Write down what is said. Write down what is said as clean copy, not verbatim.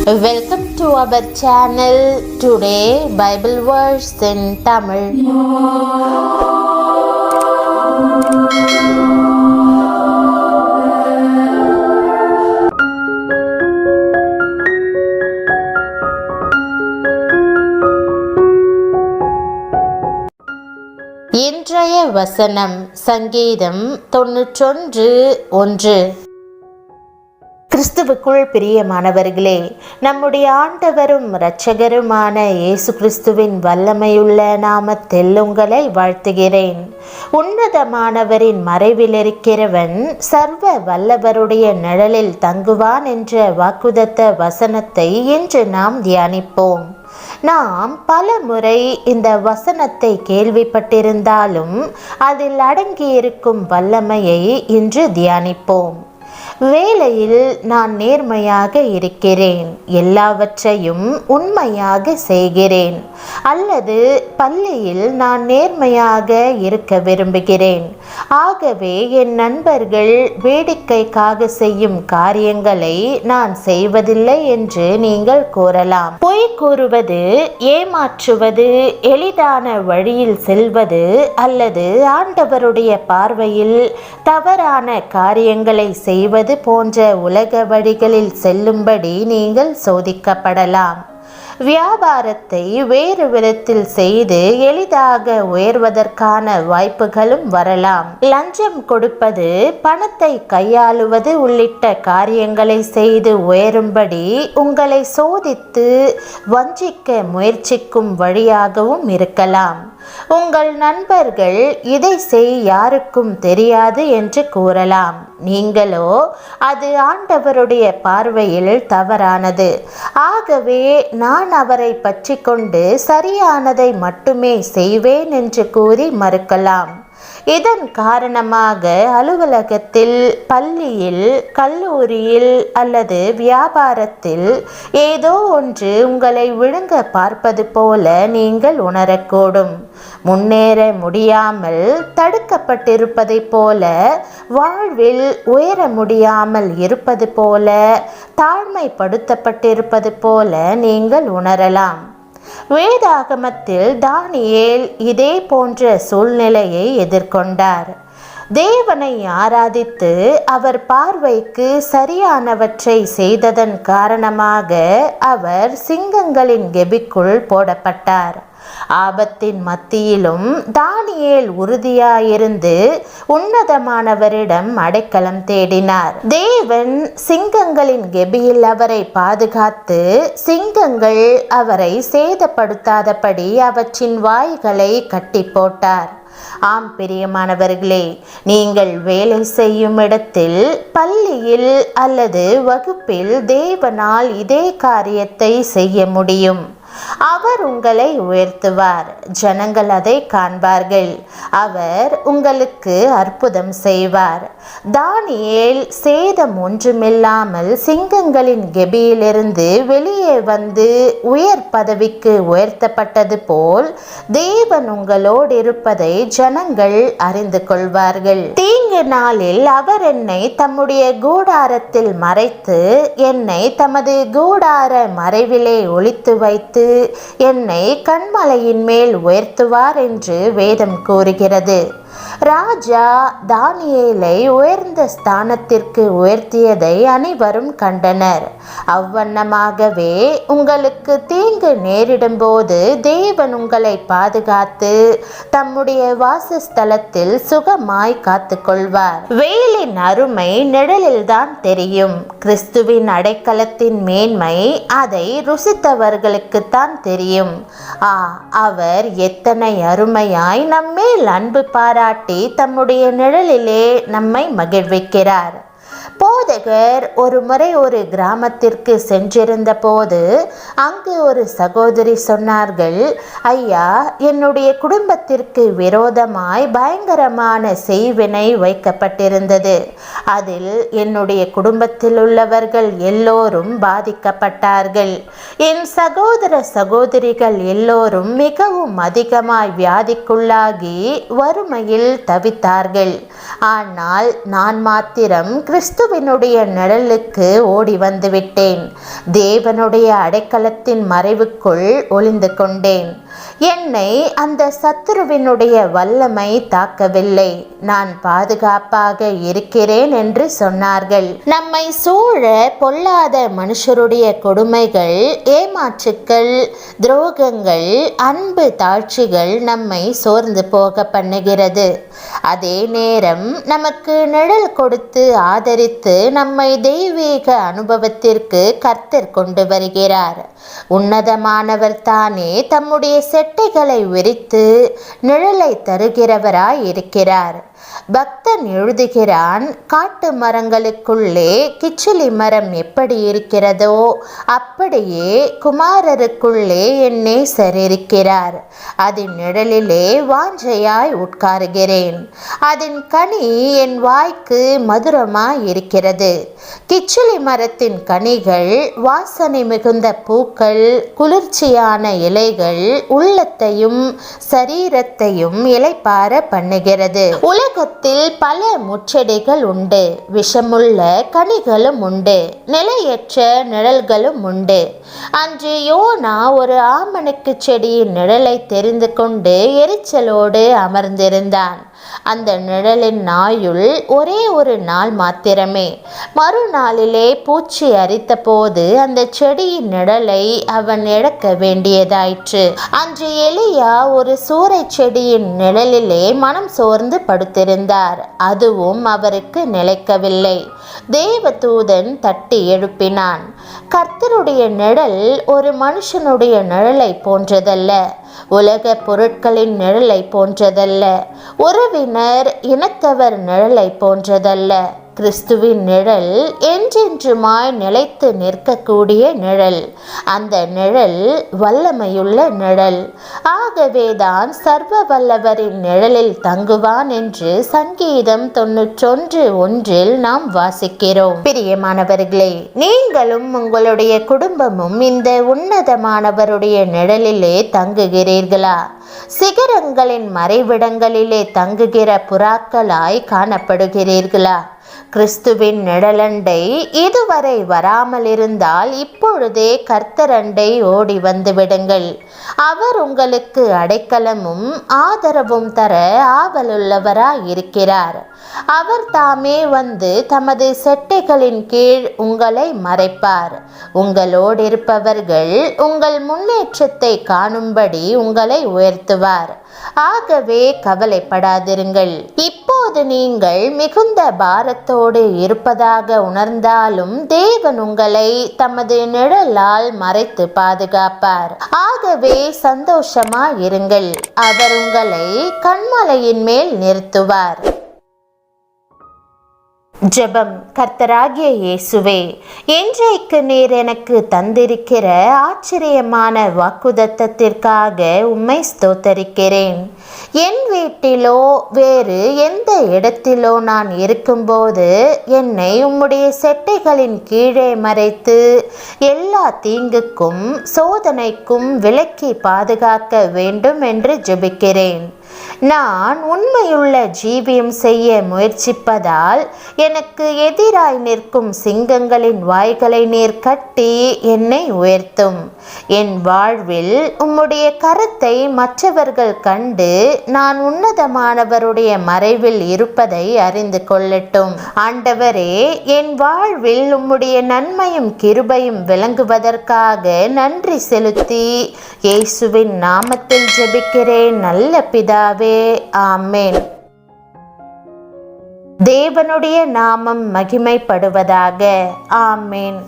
Welcome to our channel. Today Bible verse in Tamil. இன்றைய வசனம் சங்கீதம் 91:1. கிறிஸ்துவுக்குள் பிரியமானவர்களே, நம்முடைய ஆண்டவரும் இரட்சகருமான இயேசு கிறிஸ்துவின் வல்லமையுள்ள நாமத்தில் உங்களை வாழ்த்துகிறேன். உன்னதமானவரின் மறைவில் இருக்கிறவன் சர்வ வல்லவருடைய நிழலில் தங்குவான் என்ற வாக்குதத்த வசனத்தை இன்று நாம் தியானிப்போம். நாம் பல முறை இந்த வசனத்தை கேள்விப்பட்டிருந்தாலும் அதில் அடங்கியிருக்கும் வல்லமையை இன்று தியானிப்போம். வேலையில் நான் நேர்மையாக இருக்கிறேன், எல்லாவற்றையும் உண்மையாக செய்கிறேன். அல்லது பள்ளியில் நான் நேர்மையாக இருக்க விரும்புகிறேன், ஆகவே என் நண்பர்கள் வேடிக்கைக்காக செய்யும் காரியங்களை நான் செய்வதில்லை என்று நீங்கள் கூறலாம். பொய் கூறுவது, ஏமாற்றுவது, எளிதான வழியில் செல்வது அல்லது ஆண்டவருடைய பார்வையில் தவறான காரியங்களை செய்வது போன்ற உலக வழிகளில் செல்லும்படி நீங்கள் சோதிக்கப்படலாம். வியாபாரத்தை வேறு விதத்தில் செய்து எளிதாக உயர்வதற்கான வாய்ப்புகளும் வரலாம். லஞ்சம் கொடுப்பது, பணத்தை கையாளுவது உள்ளிட்ட காரியங்களை செய்து உயரும்படி உங்களை சோதித்து வஞ்சிக்க முயற்சிக்கும் வழியாகவும் இருக்கலாம். உங்கள் நண்பர்கள் இதை செய், யாருக்கும் தெரியாது என்று கூறலாம். நீங்களோ அது ஆண்டவருடைய பார்வையில் தவறானது, ஆகவே நான் அவரை பற்றி கொண்டு சரியானதை மட்டுமே செய்வேன் என்று கூறி மறுக்கலாம். இதன் காரணமாக அலுவலகத்தில், பள்ளியில், கல்லூரியில் அல்லது வியாபாரத்தில் ஏதோ ஒன்று உங்களை விழுங்க பார்ப்பது போல நீங்கள் உணரக்கூடும். முன்னேற முடியாமல் தடுக்கப்பட்டிருப்பதை போல, வாழ்வில் உயர முடியாமல் இருப்பது போல, தாழ்மைப்படுத்தப்பட்டிருப்பது போல நீங்கள் உணரலாம். வேதாகமத்தில் தானியேல் இதே போன்ற சூழ்நிலையை எதிர்கொண்டார். தேவனை ஆராதித்து அவர் பார்வைக்கு சரியானவற்றை செய்ததன் காரணமாக அவர் சிங்கங்களின் கெபிக்குள் போடப்பட்டார். ஆபத்தின் மத்தியிலும் தானியேல் உறுதியாயிருந்து உன்னதமானவரிடம் அடைக்கலம் தேடினார். தேவன் சிங்கங்களின் கெபியில் அவரை பாதுகாத்து, சிங்கங்கள் அவரை சேதப்படுத்தாதபடி அவற்றின் வாய்களை கட்டி போட்டார். ஆம் பிரியமானவர்களே, நீங்கள் வேலை செய்யும் இடத்தில், பள்ளியில் அல்லது வகுப்பில் தேவனால் இதே காரியத்தை செய்ய முடியும். அவர் உங்களை உயர்த்துவார், ஜனங்கள் அதை காண்பார்கள். அவர் உங்களுக்கு அற்புதம் செய்வார். தானியேல் சேதம் ஒன்றுமில்லாமல் சிங்கங்களின் கெபியிலிருந்து வெளியே வந்து உயர் பதவிக்கு உயர்த்தப்பட்டது போல் தேவன் உங்களோடு இருப்பதை ஜனங்கள் அறிந்து கொள்வார்கள். தீங்கு நாளில் அவர் என்னை தம்முடைய கூடாரத்தில் மறைத்து, என்னை தமது கூடார மறைவிலே ஒளித்து வைத்து என்னை கன்மலையின் மேல் உயர்த்துவார் என்று வேதம் கூறுகிறது. ராஜா தானியேலை உயர்ந்த ஸ்தானத்திற்கு உயர்த்தியதை அனைவரும் கண்டனர். அவ்வண்ணமாகவே உங்களுக்கு தீங்கு நேரிடும் போது தேவன் உங்களை பாதுகாத்து தம்முடைய வாசஸ்தலத்தில் சுகமாய் காத்துக்கொள்வார். வெயிலின் அருமை நிழலில்தான் தெரியும். கிறிஸ்துவின் அடைக்கலத்தின் மேன்மை அதை ருசித்தவர்களுக்குத்தான் தெரியும். அவர் எத்தனை அருமையாய் நம்மேல் அன்பு பாராட்டி தம்முடைய நிழலிலே நம்மை மகிழ்விக்கிறார். போதகர் ஒரு முறை ஒரு கிராமத்திற்கு சென்றிருந்த போது அங்கு ஒரு சகோதரி சொன்னார்கள், ஐயா, என்னுடைய குடும்பத்திற்கு விரோதமாய் பயங்கரமான செய்வினை வைக்கப்பட்டிருந்தது. அதில் என்னுடைய குடும்பத்தில் உள்ளவர்கள் எல்லோரும் பாதிக்கப்பட்டார்கள். என் சகோதர சகோதரிகள் எல்லோரும் மிகவும் அதிகமாய் வியாதிக்குள்ளாகி வறுமையில் தவித்தார்கள். ஆனால் நான் மாத்திரம் கிறிஸ்து சத்துருவினுடைய நிழலுக்கு ஓடி வந்து விட்டேன். தேவனுடைய அடைக்கலத்தின் மறைவுக்குள் ஒளிந்து கொண்டேன். என்னை அந்த சத்துருவினுடைய வல்லமை தாக்கவில்லை. நான் பாதுகாப்பாக இருக்கிறேன் என்று சொன்னார்கள். நம்மை சூழ பொல்லாத மனுஷருடைய கொடுமைகள், ஏமாற்றுக்கள், துரோகங்கள், அன்பு தாழ்ச்சிகள் நம்மை சோர்ந்து போக பண்ணுகிறது. அதே நேரம் நமக்கு நிழல் கொடுத்து ஆதரித்து நம்மை தெய்வீக அனுபவத்திற்கு கர்த்தர் கொண்டு வருகிறார். உன்னதமானவர் தானே தம்முடைய செட்டைகளை விரித்து நிழலை தருகிறவராய் இருக்கிறார். பக்தன் எழுதுகிறான், காட்டு மரங்களுக்குள்ளே கிச்சிலி மரம் எப்படி இருக்கிறதோ அப்படியே குமாரருக்குள்ளே என் நேசர் இருக்கிறார். அதன் நிழலிலே வாஞ்சையாய் உட்காருகிறேன். அதன் கனி என் வாய்க்கு மதுரமாய் இருக்கிறது. கிச்சிலி மரத்தின் கனிகள், வாசனை மிகுந்த பூக்கள், குளிர்ச்சியான இலைகள் உள்ளத்தையும் சரீரத்தையும் இளைப்பார பண்ணுகிறது. உலகத்தில் பல முச்செடிகள் உண்டு, விஷமுள்ள கனிகளும் உண்டு, நிலையற்ற நிழல்களும் உண்டு. அன்று யோனா ஒரு ஆமணக்கு செடியின் நிழலை தெரிந்து கொண்டு எரிச்சலோடு அமர்ந்திருந்தான். அந்த நிழலின் ஆயுள் ஒரே ஒரு நாள் மாத்திரமே. மறுநாளிலே பூச்சி அரித்த போது அந்த செடியின் நிழலை அவன் இழக்க வேண்டியதாயிற்று. அன்று எலியா ஒரு சூறை செடியின் நிழலிலே மனம் சோர்ந்து படுத்திருந்தார். அதுவும் அவருக்கு நிலைக்கவில்லை. தேவதூதன் தட்டி எழுப்பினான். கர்த்தருடைய நிழல் ஒரு மனுஷனுடைய நிழலை போன்றதல்ல, உலக பொருட்களின் நிழலை போன்றதல்ல, உறவினர் இனத்தவர் நிழலை போன்றதல்ல. கிறிஸ்துவின் நிழல் என்றென்றுமாய் நிலைத்து நிற்கக்கூடிய நிழல். அந்த நிழல் வல்லமையுள்ள நிழல். ஆகவேதான் சர்வ வல்லவரின் நிழலில் தங்குவான் என்று சங்கீதம் 91:1 நாம் வாசிக்கிறோம். பிரியமானவர்களே, நீங்களும் உங்களுடைய குடும்பமும் இந்த உன்னதமானவருடைய நிழலிலே தங்குகிறீர்களா? சிகரங்களின் மறைவிடங்களிலே தங்குகிற புறாக்களாய் காணப்படுகிறீர்களா? கிறிஸ்துவின் நிழலண்டை இதுவரை வராமல் இருந்தால் இப்பொழுதே கர்த்தரண்டை ஓடி வந்து விடுங்கள். அவர் உங்களுக்கு அடைக்கலமும் ஆதரவும் தர ஆவலுள்ளவராய் இருக்கிறார். அவர் தாமே வந்து தமது செட்டைகளின் கீழ் உங்களை மறைப்பார். உங்களோடு இருப்பவர்கள் உங்கள் முன்னேற்றத்தை காணும்படி உங்களை உயர்த்துவார். ஆகவே கவலைப்படாதிருங்கள். இப்போது நீங்கள் மிகுந்த பாரத்தோடு இருப்பதாக உணர்ந்தாலும் தேவன் உங்களை தமது நிழலால் மறைத்து பாதுகாப்பார். ஆகவே சந்தோஷமாயிருங்கள். அவர் உங்களை கன்மலையின் மேல் நிறுத்துவார். ஜெபம். கர்த்தராகிய இயேசுவே, இன்றைக்கு நீர் எனக்கு தந்திருக்கிற ஆச்சரியமான வாக்குத்தத்தத்திற்காக உம்மை ஸ்தோத்தரிக்கிறேன். என் வீட்டிலோ வேறு எந்த இடத்திலோ நான் இருக்கும்போது என்னை உம்முடைய செட்டைகளின் கீழே மறைத்து எல்லா தீங்குக்கும் சோதனைக்கும் விலக்கி பாதுகாக்க வேண்டும் என்று ஜெபிக்கிறேன். நான் உண்மையுள்ள ஜீவியம் செய்ய முயற்சிப்பதால் எனக்கு எதிராய் நிற்கும் சிங்கங்களின் வாய்களை நீர் கட்டி என்னை உயர்த்தும். என் வாழ்வில் உம்முடைய கரத்தை மற்றவர்கள் கண்டு நான் உன்னதமானவருடைய மறைவில் இருப்பதை அறிந்து கொள்ளட்டும். ஆண்டவரே, என் வாழ்வில் உம்முடைய நன்மையும் கிருபையும் விளங்குவதற்காக நன்றி செலுத்தி இயேசுவின் நாமத்தில் ஜெபிக்கிறேன் நல்ல பிதாவே. ஆமென். தேவனுடைய நாமம் மகிமைப்படுவதாக. ஆமென்.